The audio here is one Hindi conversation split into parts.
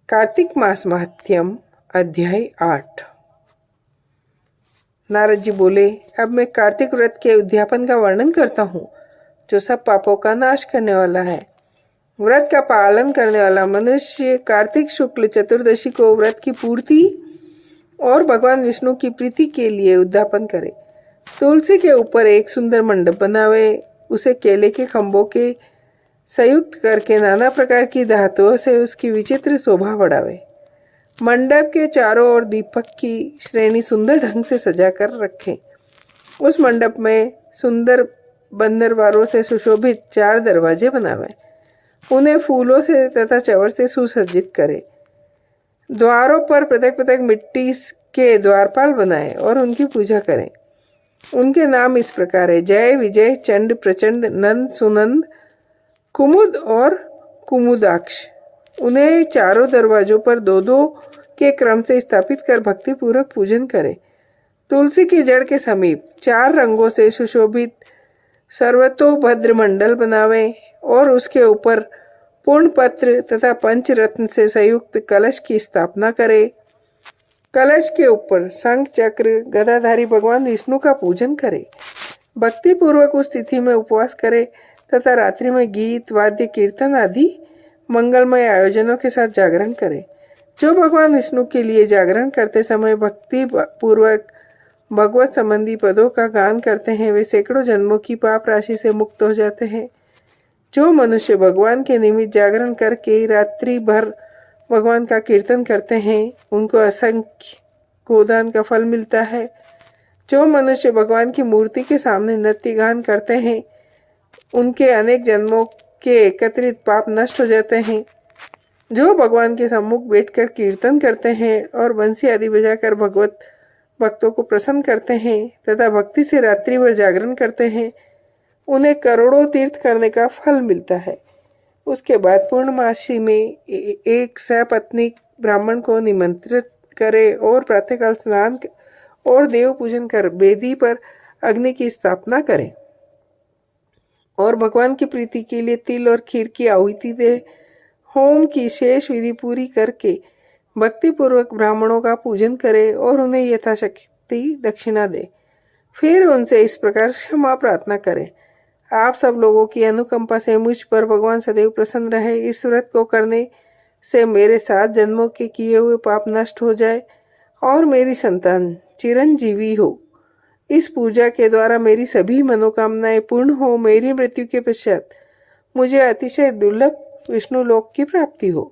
कार्तिक मास महत्यम अध्याय 8। नारद जी बोले, अब मैं कार्तिक व्रत के उद्यापन का वर्णन करता हूँ, जो सब पापों का नाश करने वाला है। व्रत का पालन करने वाला मनुष्य कार्तिक शुक्ल चतुर्दशी को व्रत की पूर्ति और भगवान विष्णु की प्रीति के लिए उद्यापन करे। तुलसी के ऊपर एक सुंदर मंडप बनावे, उसे केले के खंभों के संयुक्त करके नाना प्रकार की धातुओं से उसकी विचित्र शोभा बढ़ावे। मंडप के चारों ओर दीपक की श्रेणी सुंदर ढंग से सजाकर रखें। उस मंडप में सुंदर बंदरवारों से सुशोभित 4 दरवाजे बनावे, उन्हें फूलों से तथा चवर से सुसज्जित करे। द्वारों पर पृथक पृथक मिट्टी के द्वारपाल बनाए और उनकी पूजा करें। उनके नाम इस प्रकार है: जय, विजय, चंड, प्रचंड, नंद, सुनंद, कुमुद और कुमुदाक्ष। उन्हें चारों दरवाजों पर 2-2 के क्रम से स्थापित कर भक्ति पूर्वक पूजन करें। तुलसी की जड़ के समीप 4 रंगों से सुशोभित सर्वतोभद्र मंडल बनावे और उसके ऊपर पूर्ण पत्र तथा पंचरत्न से संयुक्त कलश की स्थापना करे। कलश के ऊपर शंख चक्र गदाधारी भगवान विष्णु का पूजन करे। भक्ति पूर्वक उस तिथि में उपवास करे तथा रात्रि में गीत, वाद्य, कीर्तन आदि मंगलमय आयोजनों के साथ जागरण करे। जो भगवान विष्णु के लिए जागरण करते समय भक्ति पूर्वक भगवत संबंधी पदों का गान करते हैं, वे सैकड़ों जन्मों की पाप राशि से मुक्त हो जाते हैं। जो मनुष्य भगवान के निमित्त जागरण करके रात्रि भर भगवान का कीर्तन करते हैं, उनको असंख्य गोदान का फल मिलता है। जो मनुष्य भगवान की मूर्ति के सामने नृत्य गान करते हैं, उनके अनेक जन्मों के एकत्रित पाप नष्ट हो जाते हैं। जो भगवान के सम्मुख बैठकर कीर्तन करते हैं और बंसी आदि बजाकर भगवत भक्तों को प्रसन्न करते हैं तथा भक्ति से रात्रि भर जागरण करते हैं, उन्हें करोड़ों तीर्थ करने का फल मिलता है। उसके बाद पूर्णमासी में एक सपत्नीक ब्राह्मण को निमंत्रित करे और प्रातःकाल स्नान और देव पूजन कर वेदी पर अग्नि की स्थापना करें और भगवान की प्रीति के लिए तिल और खीर की आहुति दे। होम की शेष विधि पूरी करके भक्ति पूर्वक ब्राह्मणों का पूजन करे और उन्हें यथाशक्ति दक्षिणा दे। फिर उनसे इस प्रकार क्षमा प्रार्थना करे: आप सब लोगों की अनुकंपा से मुझ पर भगवान सदैव प्रसन्न रहे। इस व्रत को करने से मेरे 7 जन्मों के किए हुए पाप नष्ट हो जाए और मेरी संतान चिरंजीवी हो। इस पूजा के द्वारा मेरी सभी मनोकामनाएं पूर्ण हो। मेरी मृत्यु के पश्चात मुझे अतिशय दुर्लभ विष्णु लोक की प्राप्ति हो।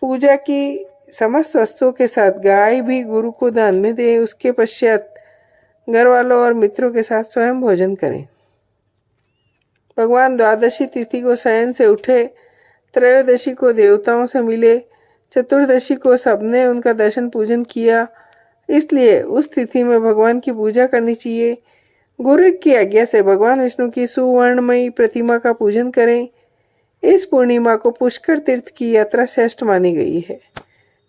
पूजा की समस्त वस्तुओं के साथ गाय भी गुरु को दान में दे। उसके पश्चात घर वालों और मित्रों के साथ स्वयं भोजन करें। भगवान द्वादशी तिथि को शयन से उठे, त्रयोदशी को देवताओं से मिले, चतुर्दशी को सबने उनका दर्शन पूजन किया, इसलिए उस तिथि में भगवान की पूजा करनी चाहिए। गुरु की आज्ञा से भगवान विष्णु की सुवर्णमयी प्रतिमा का पूजन करें। इस पूर्णिमा को पुष्कर तीर्थ की यात्रा श्रेष्ठ मानी गई है।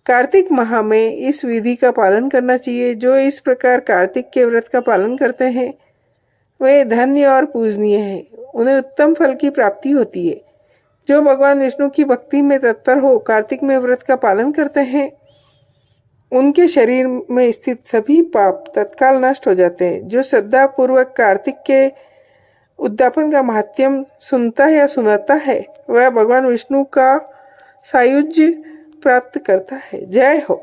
कार्तिक माह में इस विधि का पालन करना चाहिए। जो इस प्रकार कार्तिक के व्रत का पालन करते हैं, वे धन्य और पूजनीय हैं। उन्हें उत्तम फल की प्राप्ति होती है। जो भगवान विष्णु की भक्ति में तत्पर हो कार्तिक में व्रत का पालन करते हैं, उनके शरीर में स्थित सभी पाप तत्काल नष्ट हो जाते हैं। जो श्रद्धा पूर्वक कार्तिक के उद्यापन का महात्म्य सुनता या सुनाता है, वह भगवान विष्णु का सायुज्य प्राप्त करता है। जय हो।